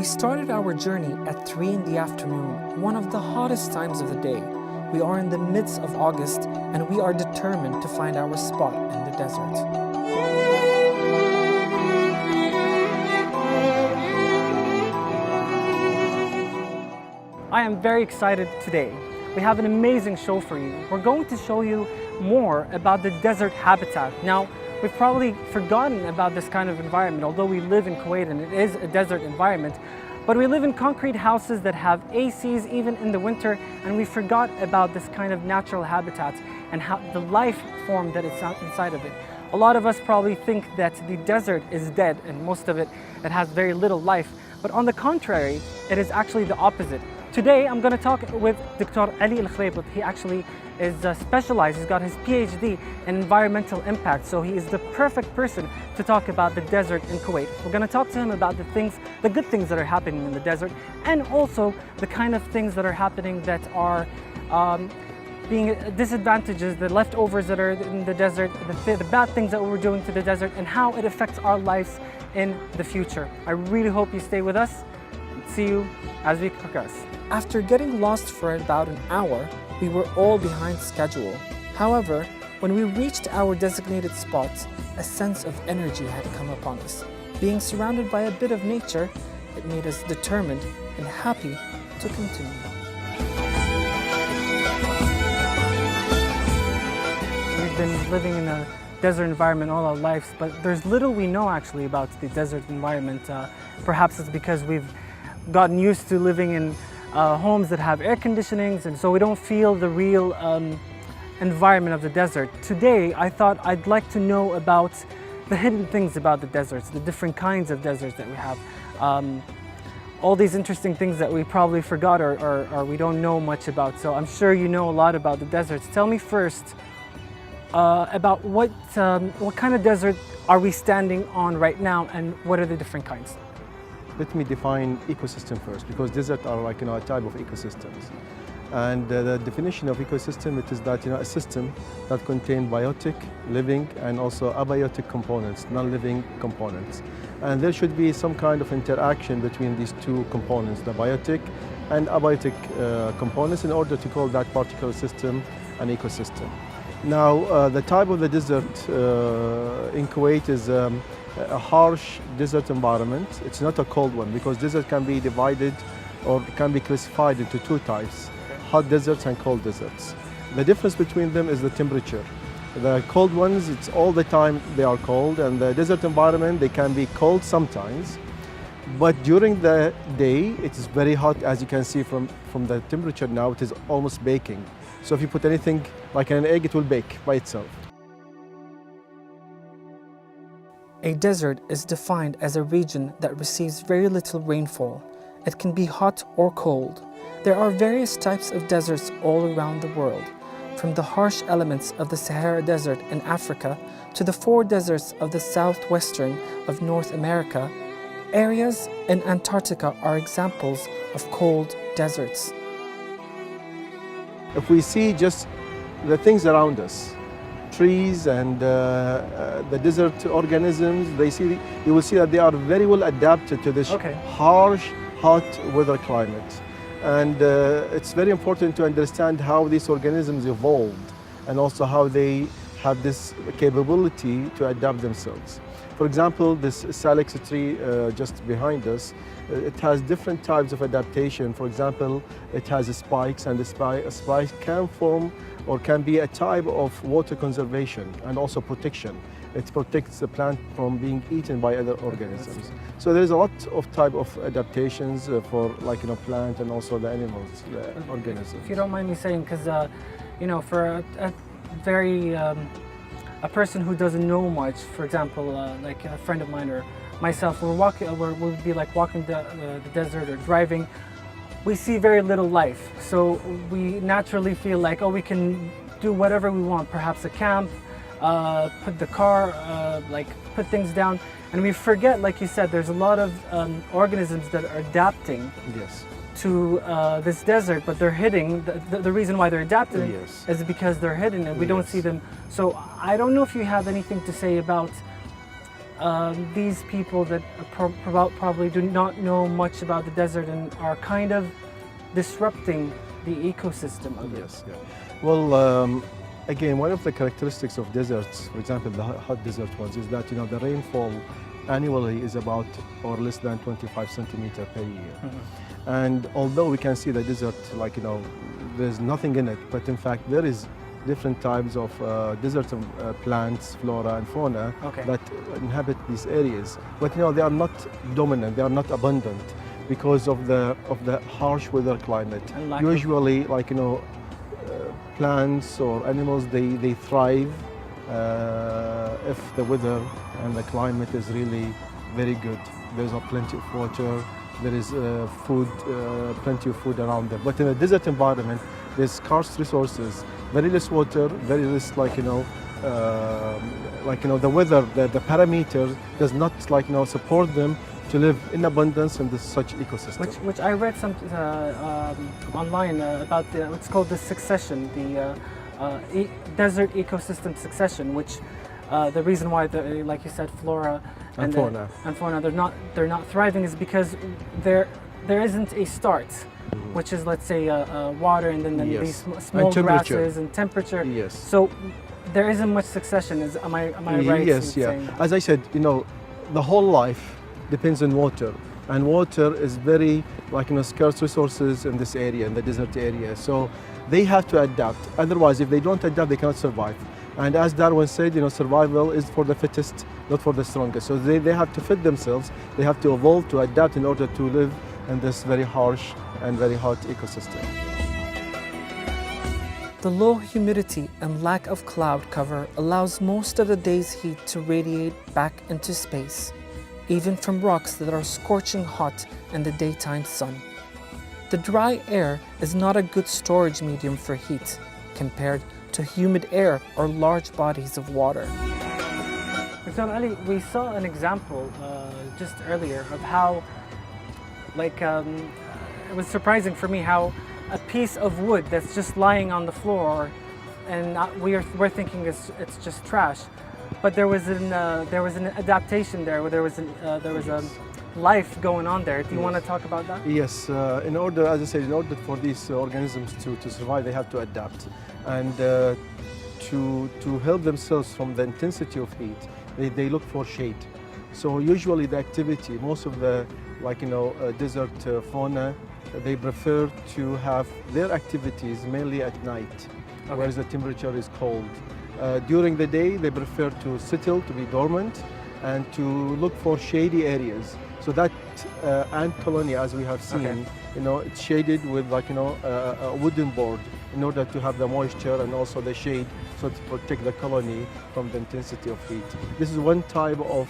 We started our journey at 3 in the afternoon, one of the hottest times of the day. We are in the midst of August and we are determined to find our spot in the desert. I am very excited today. We have an amazing show for you. We're going to show you more about the desert habitat. Now, we've probably forgotten about this kind of environment, although we live in Kuwait and it is a desert environment. But we live in concrete houses that have ACs even in the winter, and we forgot about this kind of natural habitat and how the life form that is inside of it. A lot of us probably think that the desert is dead and most of it has very little life. But on the contrary, it is actually the opposite. Today, I'm going to talk with Dr. Ali Al-Khraybit. He actually is specialized, he's got his PhD in environmental impact, so he is the perfect person to talk about the desert in Kuwait. We're going to talk to him about the good things that are happening in the desert, and also the kind of things that are happening that are being disadvantages, the leftovers that are in the desert, the bad things that we're doing to the desert, and how it affects our lives in the future. I really hope you stay with us. See you as we progress. After getting lost for about an hour, we were all behind schedule. However, when we reached our designated spot, a sense of energy had come upon us. Being surrounded by a bit of nature, it made us determined and happy to continue. We've been living in a desert environment all our lives, but there's little we know actually about the desert environment. Perhaps it's because we've gotten used to living in homes that have air conditionings, and so we don't feel the real environment of the desert. Today, I thought I'd like to know about the hidden things about the deserts, the different kinds of deserts that we have. All these interesting things that we probably forgot or we don't know much about. So I'm sure you know a lot about the deserts. Tell me first about what kind of desert are we standing on right now, and what are the different kinds? Let me define ecosystem first, because deserts are like a type of ecosystems. And the definition of ecosystem, it is that a system that contains biotic, living, and also abiotic components, non-living components. And there should be some kind of interaction between these two components, the biotic and abiotic components, in order to call that particular system an ecosystem. Now, the type of the desert in Kuwait is a harsh desert environment. It's not a cold one, because desert can be divided or can be classified into two types, hot deserts and cold deserts. The difference between them is the temperature. The cold ones, it's all the time they are cold, and the desert environment, they can be cold sometimes, but during the day, it is very hot. As you can see from the temperature now, it is almost baking. So if you put anything like an egg, it will bake by itself. A desert is defined as a region that receives very little rainfall. It can be hot or cold. There are various types of deserts all around the world, from the harsh elements of the Sahara Desert in Africa to the 4 deserts of the southwestern of North America. Areas in Antarctica are examples of cold deserts. If we see just the things around us, trees and the desert organisms, you will see that they are very well adapted to this harsh, hot weather climate. And it's very important to understand how these organisms evolved and also how they have this capability to adapt themselves. For example, this salix tree just behind us, it has different types of adaptation. For example, it has spikes, and the spikes can form or can be a type of water conservation and also protection. It protects the plant from being eaten by other organisms. So there's a lot of type of adaptations for plant and also the animals, the organisms. If you don't mind me saying, because for a very a person who doesn't know much, for example, like a friend of mine or myself, we'll be like walking the desert or driving. We see very little life, so we naturally feel like, oh, we can do whatever we want, perhaps a camp, put the car, put things down, and we forget, like you said, there's a lot of organisms that are adapting to this desert, but they're hidden. The reason why they're adapting is because they're hidden and we don't see them. So I don't know if you have anything to say about these people that probably do not know much about the desert and are kind of disrupting the ecosystem of it. Yes, yeah. Well, again, one of the characteristics of deserts, for example, the hot desert ones, is that the rainfall annually is about or less than 25 centimeter per year. And although we can see the desert, there's nothing in it, but in fact there is different types of desert plants, flora and fauna that inhabit these areas. But they are not dominant, they are not abundant because of the harsh weather climate. Usually, plants or animals, they thrive if the weather and the climate is really very good. There's plenty of water, there is food, plenty of food around them. But in a desert environment, there's scarce resources, very less water, very less the weather, the parameters does not support them to live in abundance in such ecosystem. Which I read some online about what's called the succession, the desert ecosystem succession, which the reason why, like you said, flora and fauna, they're not thriving is because there isn't a start, which is, let's say, water and then these small grasses and temperature. Yes. So there isn't much succession. Am I right? Yes, yeah. As I said, the whole life depends on water, and water is very scarce resources in this area, in the desert area. So they have to adapt. Otherwise, if they don't adapt, they cannot survive. And as Darwin said, survival is for the fittest, not for the strongest. So they have to fit themselves. They have to evolve, to adapt in order to live in this very harsh and very hot ecosystem. The low humidity and lack of cloud cover allows most of the day's heat to radiate back into space, even from rocks that are scorching hot in the daytime sun. The dry air is not a good storage medium for heat compared to humid air or large bodies of water. Dr. Ali, we saw an example just earlier of how, it was surprising for me how a piece of wood that's just lying on the floor, and we're thinking it's just trash, but there was an adaptation there, where there was a life going on there. Do you want to talk about that? Yes, in order, as I said, in order for these organisms to survive, they have to adapt, and to help themselves from the intensity of heat, they look for shade. So usually the activity, most of the desert fauna, they prefer to have their activities mainly at night, whereas the temperature is cold. During the day, they prefer to settle, to be dormant, and to look for shady areas. So that ant colony, as we have seen, it's shaded with a wooden board in order to have the moisture and also the shade, so to protect the colony from the intensity of heat. This is one type of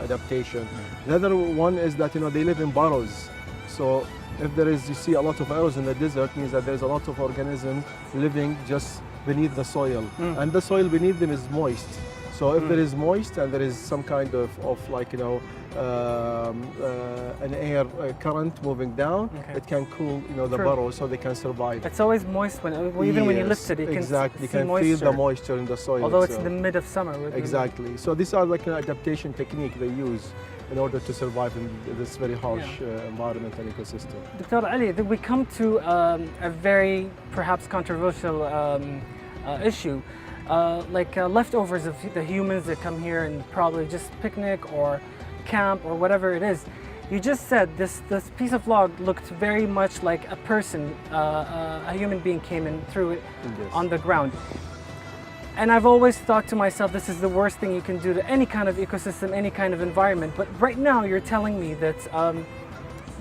adaptation. The other one is that they live in burrows. So if you see a lot of arrows in the desert, means that there's a lot of organisms living just beneath the soil, and the soil beneath them is moist. So if there is moist and there is some kind of an air current moving down, it can cool the burrow so they can survive. It's always moist even when you lift it, you can feel the moisture in the soil. Although it's in the mid of summer. Exactly. So these are an adaptation technique they use in order to survive in this very harsh environment and ecosystem. Dr. Ali, we come to a very perhaps controversial issue. Leftovers of the humans that come here and probably just picnic or camp or whatever it is. You just said this piece of log looked very much like a person, a human being came and threw it on the ground. And I've always thought to myself, this is the worst thing you can do to any kind of ecosystem, any kind of environment. But right now you're telling me that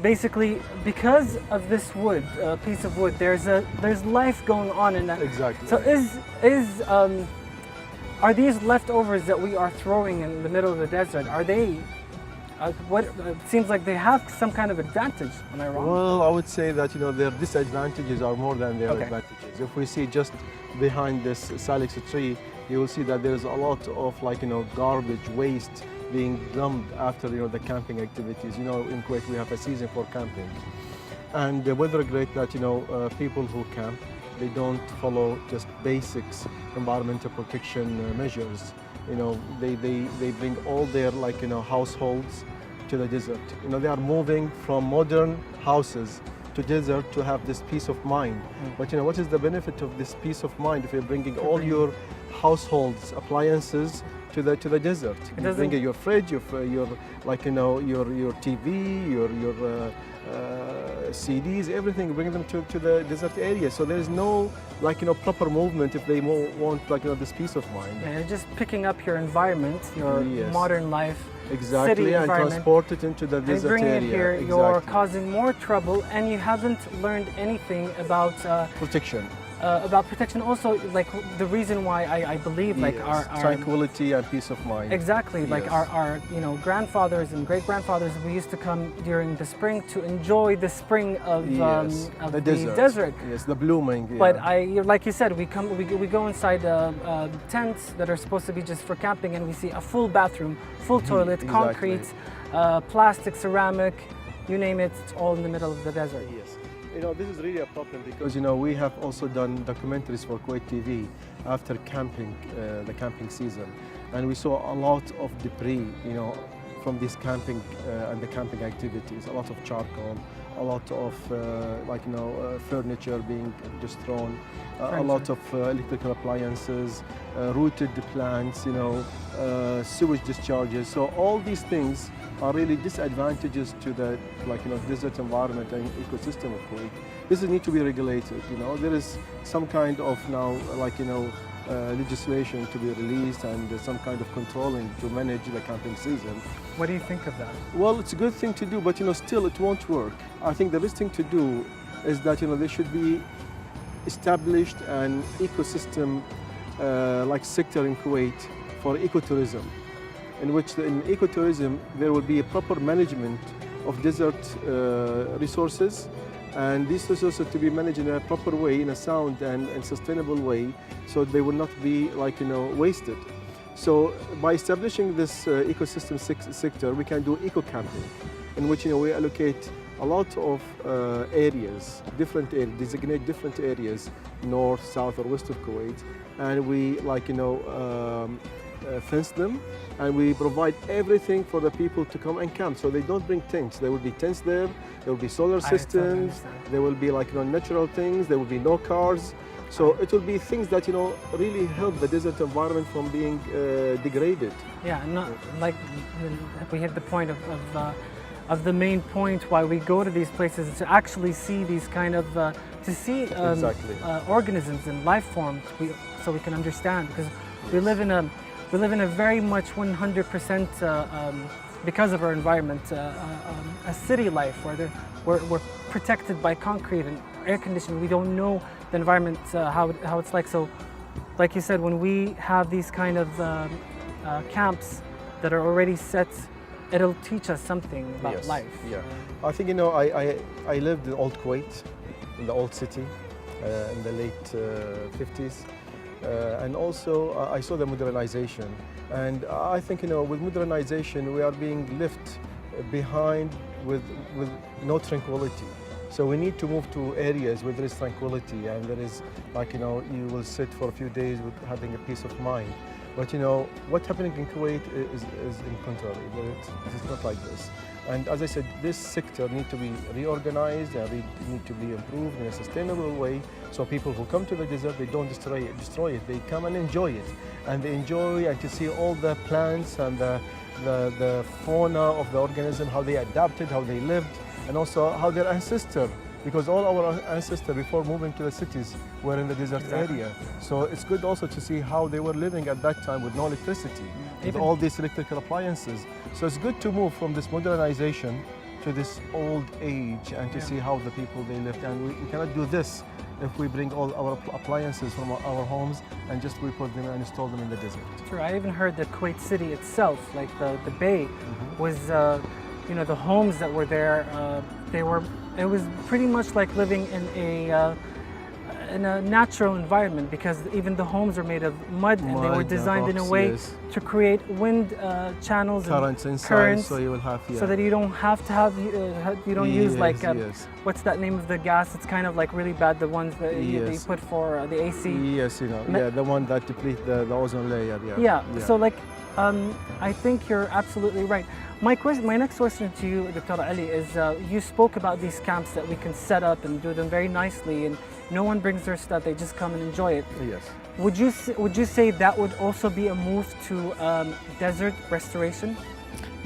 basically because of this wood, piece of wood, there's life going on in that. Exactly. So are these leftovers that we are throwing in the middle of the desert, are they, it seems like they have some kind of advantage, am I wrong? Well, I would say that their disadvantages are more than their advantages. If we see just behind this salix tree, you will see that there's a lot of garbage, waste being dumped after the camping activities. In Kuwait we have a season for camping, and we regret that people who camp, they don't follow just basics environmental protection measures. they bring all their households to the desert. They are moving from modern houses to desert to have this peace of mind. But what is the benefit of this peace of mind if you're bringing all your households appliances to the desert? You're bringing your fridge, your TV, your CDs, everything, bring them to the desert area. So there is no proper movement if they want this peace of mind. Yeah, you're just picking up your environment, your modern life, exactly, city and environment, transport it into the desert bringing area. it here. Exactly. You're causing more trouble, and you haven't learned anything about protection. About protection. Also, like the reason why I believe like our tranquility and peace of mind. Exactly, like our grandfathers and great grandfathers, we used to come during the spring to enjoy the spring of the desert. Yes, the blooming. Yeah. But like you said, we go inside tents that are supposed to be just for camping, and we see a full bathroom, full toilet, concrete, plastic, ceramic, you name it, it's all in the middle of the desert. Yes. This is really a problem because we have also done documentaries for Kuwait TV after camping, the camping season, and we saw a lot of debris, from this camping and the camping activities. A lot of charcoal, a lot of furniture being just thrown, a lot of electrical appliances, rooted plants, sewage discharges. So all these things are really disadvantages to the desert environment and ecosystem of Kuwait. This need to be regulated. There is some kind of now legislation to be released and some kind of controlling to manage the camping season. What do you think of that? Well, it's a good thing to do, but still it won't work. I think the best thing to do is that there should be established an ecosystem sector in Kuwait for ecotourism, in which in ecotourism there will be a proper management of desert resources, and these resources to be managed in a proper way, in a sound and sustainable way, so they will not be wasted. So by establishing this ecosystem sector, we can do eco-camping, in which we allocate a lot of areas, designate different areas, north, south, or west of Kuwait, and we fence them, and we provide everything for the people to come and camp. So they don't bring tents. There will be tents there. There will be solar systems. There will be natural things. There will be no cars. So it will be things that really help the desert environment from being degraded. Yeah, not like we hit the point of the main point why we go to these places, to actually see these kind of to see organisms and life forms, so we can understand, because we live in a very much 100% because of our environment, a city life where we're protected by concrete and air conditioning. We don't know the environment, how it's like. So, like you said, when we have these kind of camps that are already set, it'll teach us something about life. Yeah, I think I lived in Old Kuwait, in the old city, in the late 50s. And also I saw the modernization, and I think with modernization we are being left behind with no tranquility. So we need to move to areas where there is tranquility, and there is you will sit for a few days with having a peace of mind. But what's happening in Kuwait is in contrary. It's not like this. And as I said, this sector needs to be reorganized and need to be improved in a sustainable way, so people who come to the desert, they don't destroy it. They come and enjoy it, and they enjoy and to see all the plants and the fauna of the organism, how they adapted, how they lived, and also how their ancestors, because all our ancestors before moving to the cities were in the desert area. So it's good also to see how they were living at that time with no electricity, with all these electrical appliances. So it's good to move from this modernization to this old age and to see how the people they lived. And we cannot do this if we bring all our appliances from our homes and just we put them and install them in the desert. Sure, I even heard that Kuwait City itself, like the bay, was the homes that were there, it was pretty much like living in in a natural environment, because even the homes are made of mud, and they were Mud, designed in a rocks, way yes. to create wind channels Currents and inside, currents, so you will have, yeah. so that you don't have to have you don't use Yes, like yes. what's that name of the gas? It's kind of like really bad. The ones that they Yes. put for the AC. Yes, you know, yeah, the one that deplete the ozone layer, yeah. Yeah. So like, I think you're absolutely right. My next question to you, Dr. Ali, is you spoke about these camps that we can set up and do them very nicely, and no one brings their stuff; they just come and enjoy it. Yes. Would you say that would also be a move to desert restoration?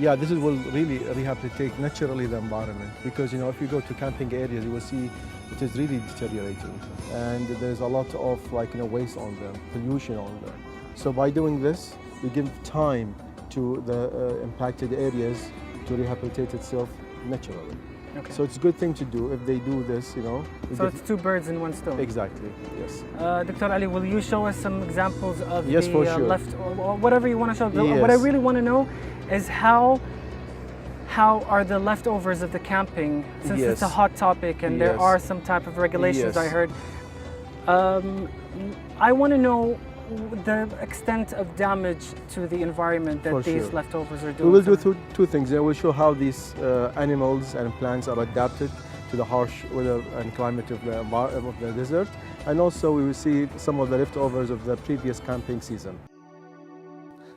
Yeah, this will really rehabilitate naturally the environment, because, you know, if you go to camping areas, you will see it is really deteriorating, and there's a lot of, like, you know, waste on them, pollution on them. So by doing this, we give time to the impacted areas to rehabilitate itself naturally. Okay. So it's a good thing to do if they do this, you know. So it's two birds in one stone. Exactly, yes. Dr. Ali, will you show us some examples of Yes, the for sure. left, or whatever you want to show? Yes. What I really want to know is how are the leftovers of the camping, since it's a Yes. hot topic and there Yes. are some type of regulations, I Yes. heard. I want to know the extent of damage to the environment that For these sure. leftovers are doing. We will do two things. We'll show how these animals and plants are adapted to the harsh weather and climate of the desert, and also we will see some of the leftovers of the previous camping season.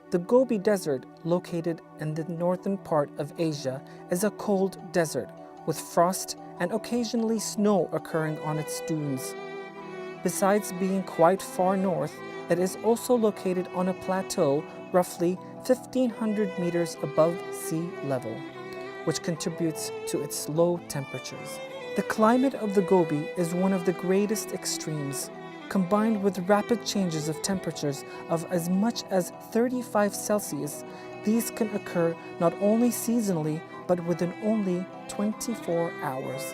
The Gobi Desert, located in the northern part of Asia, is a cold desert with frost and occasionally snow occurring on its dunes. Besides being quite far north, it is also located on a plateau roughly 1,500 meters above sea level, which contributes to its low temperatures. The climate of the Gobi is one of the greatest extremes. Combined with rapid changes of temperatures of as much as 35 Celsius, these can occur not only seasonally, but within only 24 hours.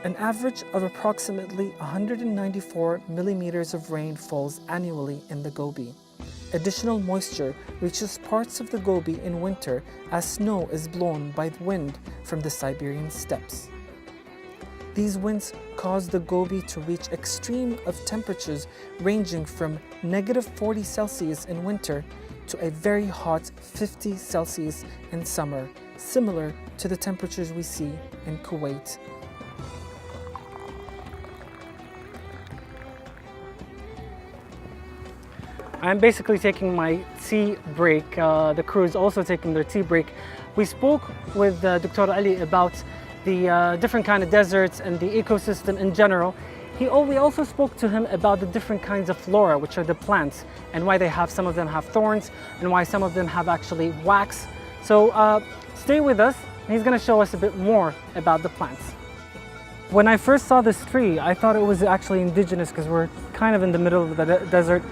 An average of approximately 194 millimeters of rain falls annually in the Gobi. Additional moisture reaches parts of the Gobi in winter as snow is blown by the wind from the Siberian steppes. These winds cause the Gobi to reach extreme of temperatures ranging from -40 Celsius in winter to a very hot 50 Celsius in summer, similar to the temperatures we see in Kuwait. I'm basically taking my tea break. The crew is also taking their tea break. We spoke with Dr. Ali about the different kind of deserts and the ecosystem in general. We also spoke to him about the different kinds of flora, which are the plants, and why some of them have thorns, and why some of them have actually wax. So stay with us, and he's going to show us a bit more about the plants. When I first saw this tree, I thought it was actually indigenous, because we're kind of in the middle of the desert,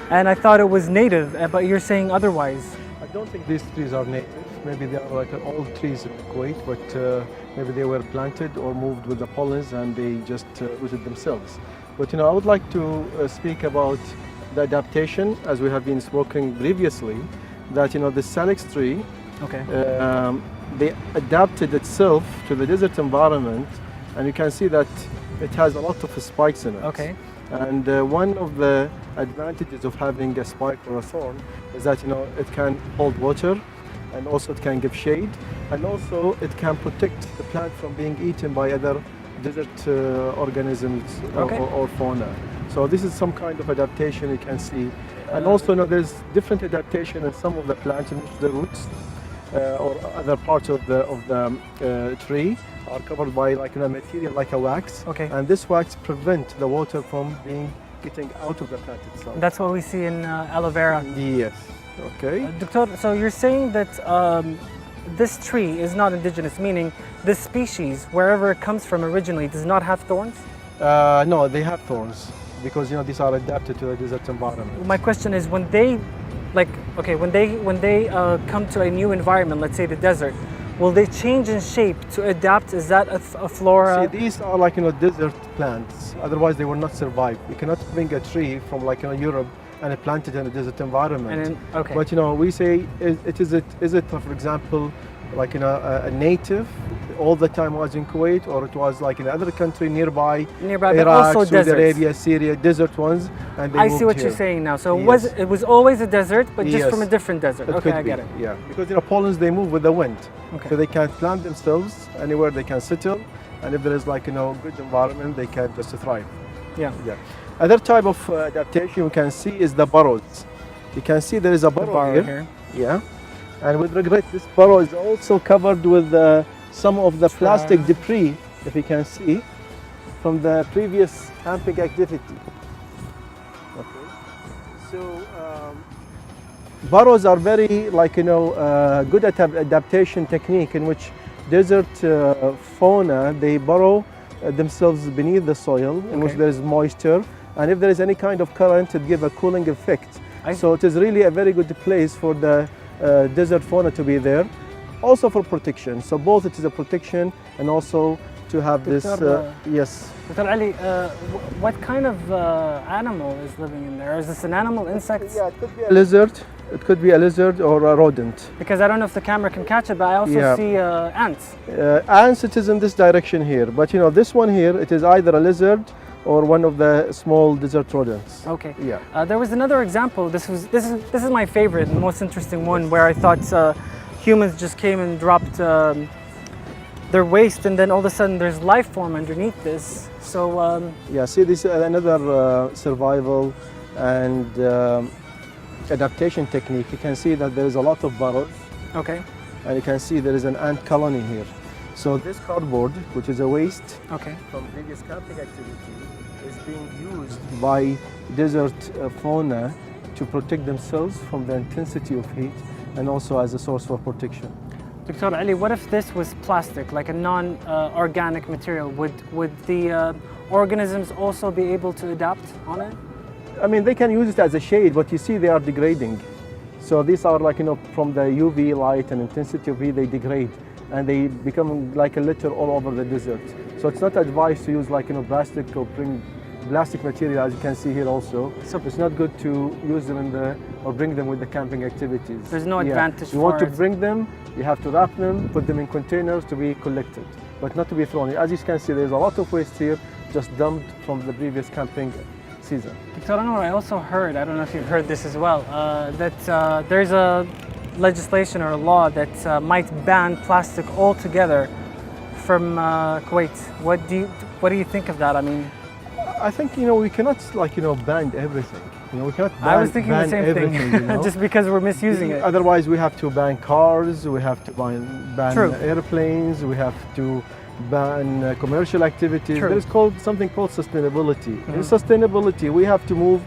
and I thought it was native, but you're saying otherwise. I don't think these trees are native. Maybe they are like old trees in Kuwait, but maybe they were planted or moved with the pollens and they just rooted themselves. But, you know, I would like to speak about the adaptation, as we have been speaking previously, that, you know, the salix tree, Okay. they adapted itself to the desert environment, and you can see that it has a lot of spikes in it. Okay. And one of the advantages of having a spike or a thorn is that, you know, it can hold water, and also it can give shade, and also it can protect the plant from being eaten by other desert organisms Okay. or fauna. So this is some kind of adaptation you can see. And also, you know, there's different adaptation in some of the plants in which the roots or other parts of the tree are covered by, like, you know, material like a wax. Okay. And this wax prevent the water from getting out of the plant itself. That's what we see in aloe vera. Yes. Okay. Doctor, so you're saying that this tree is not indigenous, meaning this species, wherever it comes from originally, does not have thorns? No, they have thorns because, you know, these are adapted to the desert environment. My question is, when they come to a new environment, let's say the desert, will they change in shape to adapt? Is that a flora? See, these are, like, you know, desert plants. Otherwise, they will not survive. You cannot bring a tree from, like, you know, Europe and plant it in a desert environment. And then, okay. But, you know, we say, is it, for example, like a native all the time was in Kuwait, or it was like in another country nearby, Nearby, but Iraq, also Saudi deserts. Arabia, Syria, desert ones, and they I moved see what here. you're saying now. So Yes. it was always a desert, but just Yes. from a different desert. Okay, could I be, get it. Yeah, because Poland's they move with the wind, Okay. so they can plant themselves anywhere they can settle, and if there is like good environment, they can just thrive. Yeah. Yeah. Other type of adaptation we can see is the burrows. You can see there is a The burrow bar here. here. Yeah, and with regret, this burrow is also covered with some of the plastic debris, if you can see, from the previous camping activity. Okay, so burrows are very good adaptation technique in which desert fauna they burrow themselves beneath the soil in which Okay. there is moisture, and if there is any kind of current, it gives a cooling effect. I- So it is really a very good place for the desert fauna to be there, also for protection. So both it is a protection and also to have this. Dr. Yes. Dr. Ali, what kind of animal is living in there? Is this an animal, insects? Yeah, it could be a lizard. It could be a lizard or a rodent. Because I don't know if the camera can catch it, but I also Yeah. see ants. Ants, it is in this direction here, but this one here, it is either a lizard or one of the small desert rodents. Okay. Yeah. There was another example. This is my favorite and most interesting one, where I thought humans just came and dropped their waste, and then all of a sudden there's life form underneath this. So Yeah, see, this is another survival and adaptation technique. You can see that there is a lot of burrows, okay, and you can see there is an ant colony here. So this cardboard, which is a waste okay. from previous camping activity, is being used by desert fauna to protect themselves from the intensity of heat, and also as a source for protection. Dr. Ali, what if this was plastic, like a non-organic material? Would the organisms also be able to adapt on it? I mean, they can use it as a shade, but you see they are degrading. So these are from the UV light and intensity of heat, they degrade, and they become like a litter all over the desert. So it's not advised to use plastic or bring plastic material, as you can see here also. So It's not good to use them or bring them with the camping activities. There's no advantage You want for to it. bring them, you have to wrap them, put them in containers to be collected, but not to be thrown. As you can see, there's a lot of waste here, just dumped from the previous camping season. Dr. Anwar, I also heard, I don't know if you've heard this as well, that there's a legislation or a law that might ban plastic altogether from Kuwait. What do you think of that? I mean, I think we cannot ban everything. We cannot ban, I was thinking the ban same everything, thing, just because we're misusing it. Otherwise, we have to ban cars, we have to ban True. airplanes, we have to ban commercial activities. True. There is something called sustainability. In sustainability, we have to move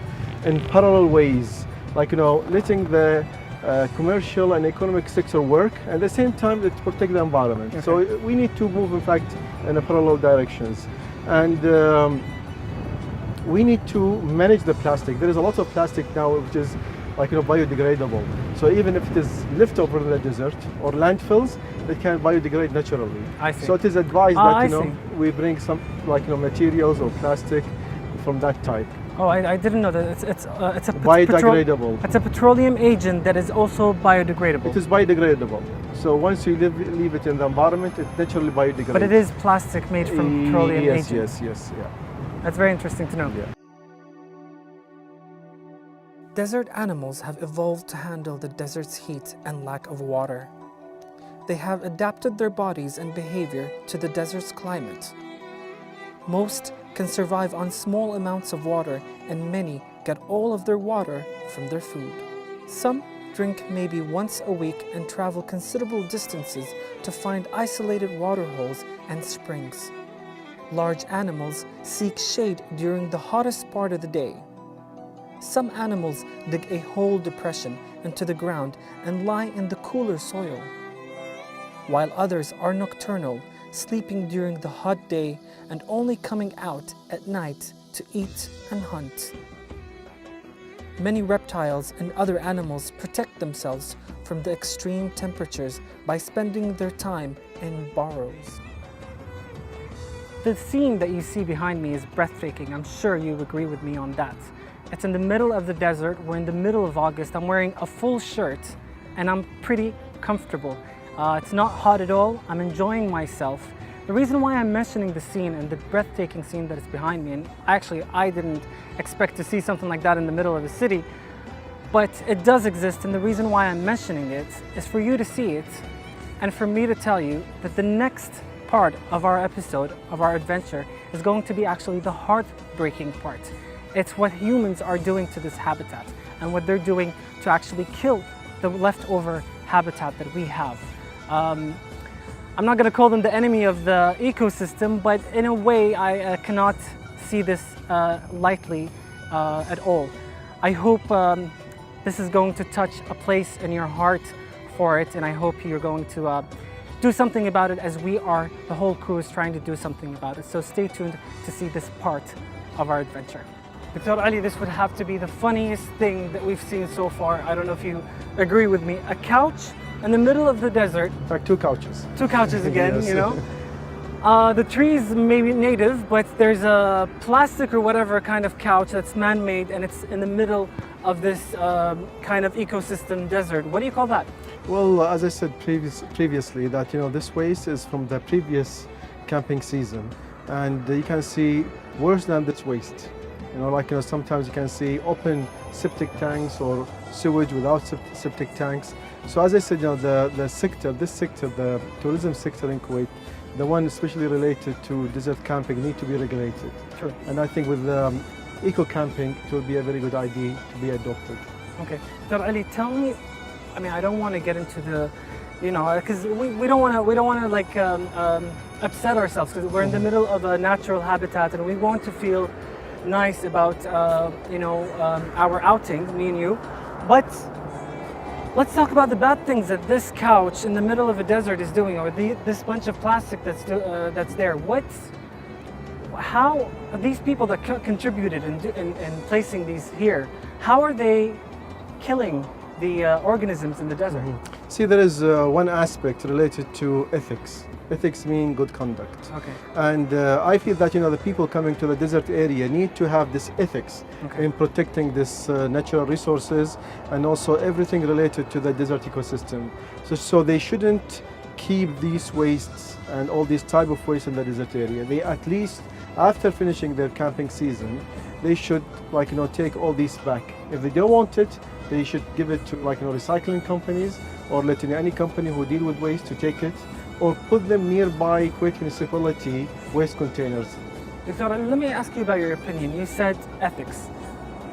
in parallel ways, letting the commercial and economic sector work, and at the same time let's protect the environment. Okay. So we need to move, in fact, in a parallel directions. And we need to manage the plastic. There is a lot of plastic now which is biodegradable. So even if it is left over in the desert or landfills, it can biodegrade naturally. I see. So it is advised I that see. we bring some materials or plastic from that type. Oh, I didn't know that. It's a Biodegradable. It's a petroleum agent that is also biodegradable. It is biodegradable. So once you leave it in the environment, it naturally biodegrades. But it is plastic made from petroleum yes, agent. Yes, yeah. That's very interesting to know. Yeah. Desert animals have evolved to handle the desert's heat and lack of water. They have adapted their bodies and behavior to the desert's climate. Most can survive on small amounts of water, and many get all of their water from their food. Some drink maybe once a week and travel considerable distances to find isolated water holes and springs. Large animals seek shade during the hottest part of the day. Some animals dig a whole depression into the ground and lie in the cooler soil, while others are nocturnal, sleeping during the hot day and only coming out at night to eat and hunt. Many reptiles and other animals protect themselves from the extreme temperatures by spending their time in burrows. The scene that you see behind me is breathtaking. I'm sure you agree with me on that. It's in the middle of the desert. We're in the middle of August. I'm wearing a full shirt and I'm pretty comfortable. It's not hot at all. I'm enjoying myself. The reason why I'm mentioning the scene and the breathtaking scene that is behind me, and actually I didn't expect to see something like that in the middle of a city, but it does exist, and the reason why I'm mentioning it is for you to see it and for me to tell you that the next part of our episode, of our adventure, is going to be actually the heartbreaking part. It's what humans are doing to this habitat and what they're doing to actually kill the leftover habitat that we have. I'm not going to call them the enemy of the ecosystem, but in a way I cannot see this lightly at all. I hope this is going to touch a place in your heart for it, and I hope you're going to do something about it, as we are, the whole crew is trying to do something about it. So stay tuned to see this part of our adventure. Dr. Ali, this would have to be the funniest thing that we've seen so far. I don't know if you agree with me. A couch in the middle of the desert. Like two couches. Two couches again, Yes. you know. The trees may be native, but there's a plastic or whatever kind of couch that's man-made, and it's in the middle of this kind of ecosystem desert. What do you call that? Well, as I said previously, that this waste is from the previous camping season, and you can see worse than this waste. Sometimes you can see open septic tanks or sewage without septic tanks. So as I said, this sector, the tourism sector in Kuwait, the one especially related to desert camping, need to be regulated. Sure. And I think with eco camping, it will be a very good idea to be adopted. Okay, Dr. Ali, tell me. I mean, I don't want to get into the, because we don't want to like upset ourselves, because we're in the middle of a natural habitat, and we want to feel nice about our outing, me and you. But let's talk about the bad things that this couch in the middle of a desert is doing, or this bunch of plastic that's there. How these people that contributed in placing these here, how are they killing the organisms in the desert? See, there is one aspect related to ethics. Ethics mean good conduct. Okay. And I feel that the people coming to the desert area need to have this ethics in protecting this natural resources and also everything related to the desert ecosystem. So they shouldn't keep these wastes and all these type of waste in the desert area. They at least, after finishing their camping season, they should take all these back. If they don't want it, they should give it to recycling companies, or let any company who deal with waste to take it, or put them nearby Kuwait municipality waste containers. Dr. Ali, let me ask you about your opinion. You said ethics.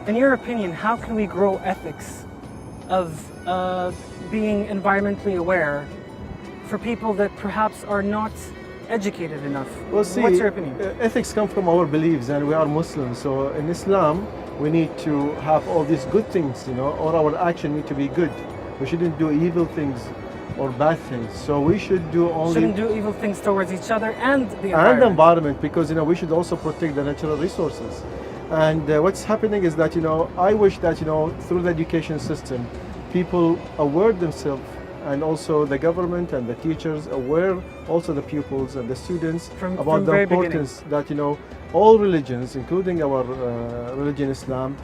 In your opinion, how can we grow ethics of being environmentally aware for people that perhaps are not educated enough? Well, see, what's your opinion? Ethics come from our beliefs, and we are Muslims. So in Islam, we need to have all these good things, or our action need to be good. We shouldn't do evil things or bad things. So we should do only... Shouldn't do evil things towards each other and the environment. And the environment, because we should also protect the natural resources. And what's happening is that I wish that through the education system, people aware themselves, and also the government and the teachers aware also the pupils and the students about the importance that all religions, including our religion Islam,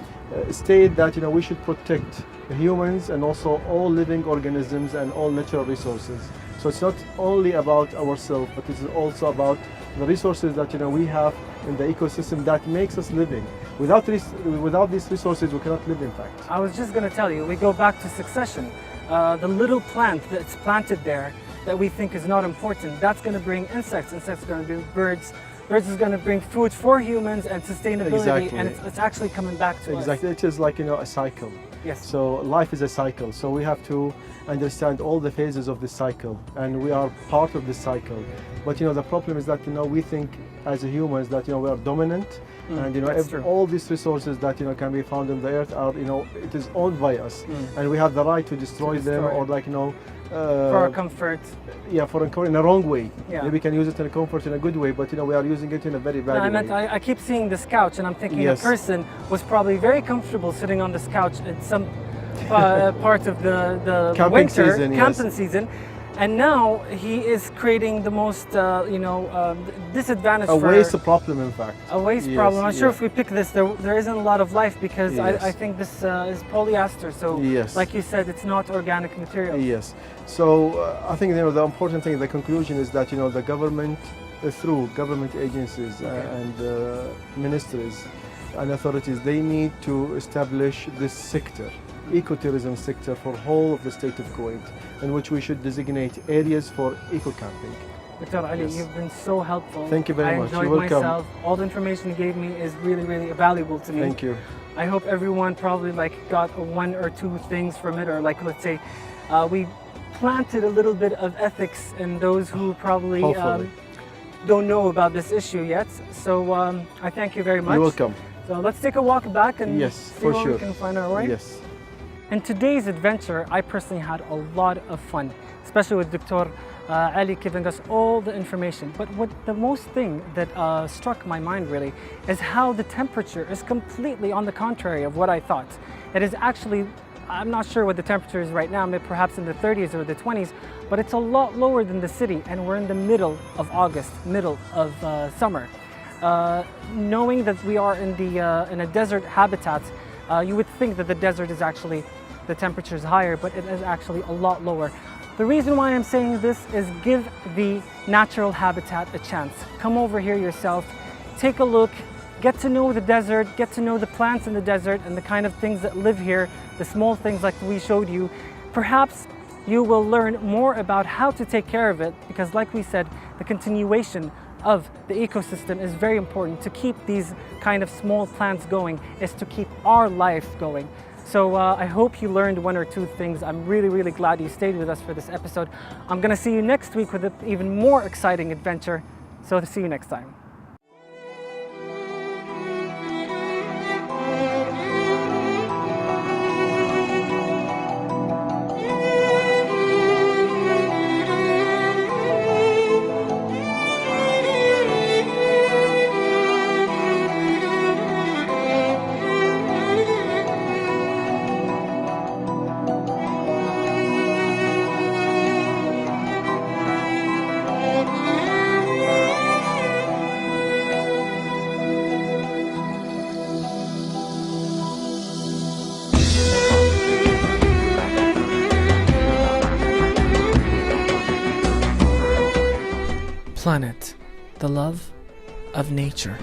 state that we should protect humans and also all living organisms and all natural resources. So it's not only about ourselves, but it's also about the resources that we have in the ecosystem that makes us living. Without these resources, we cannot live, in fact. I was just going to tell you, we go back to succession. The little plant that's planted there that we think is not important, that's going to bring insects. Insects are going to bring birds. Birds is going to bring food for humans and sustainability. Exactly. And it's actually coming back to us. Exactly. It is like a cycle. Yes. So life is a cycle. So we have to understand all the phases of this cycle, and we are part of this cycle. But the problem is that we think as humans that we are dominant, and all these resources that can be found on the earth are it is owned by us, and we have the right to destroy them, or for our comfort. Yeah, for in a wrong way. Yeah. Maybe we can use it in a comfort in a good way, but we are using it in a very bad way. I keep seeing this couch, and I'm thinking Yes. a person was probably very comfortable sitting on this couch at some part of the Camping winter season, yes. camping season, And now he is creating the most, disadvantage A for waste problem, in fact. a waste Yes, problem. I'm sure yeah. if we pick this, there isn't a lot of life because Yes. I think this is polyester. So, Yes. like you said, it's not organic material. Yes. So I think the important thing, the conclusion is that the government, through government agencies and ministries and authorities, they need to establish this sector, ecotourism sector, for whole of the state of Kuwait, in which we should designate areas for eco-camping. Dr. Ali, Yes. you've been so helpful. Thank you very much. I enjoyed You're welcome. myself. All the information you gave me is really, really valuable to me. Thank you. I hope everyone probably got one or two things from it, or let's say we planted a little bit of ethics in those who probably Hopefully. don't know about this issue yet. So I thank you very much. You're welcome. So let's take a walk back and Yes, see for where sure. we can find our way. Yes. In today's adventure, I personally had a lot of fun, especially with Dr. Ali giving us all the information. But what the most thing that struck my mind really is how the temperature is completely on the contrary of what I thought. It is actually, I'm not sure what the temperature is right now, maybe perhaps in the 30s or the 20s, but it's a lot lower than the city, and we're in the middle of August, middle of summer. Knowing that we are in a desert habitat, you would think that the desert is actually, the temperature is higher, but it is actually a lot lower. The reason why I'm saying this is give the natural habitat a chance. Come over here yourself, take a look, get to know the desert, get to know the plants in the desert and the kind of things that live here, the small things like we showed you. Perhaps you will learn more about how to take care of it, because like we said, the continuation of the ecosystem is very important. To keep these kind of small plants going is to keep our life going. So I hope you learned one or two things. I'm really, really glad you stayed with us for this episode. I'm gonna see you next week with an even more exciting adventure. So see you next time. Planet, the love of nature.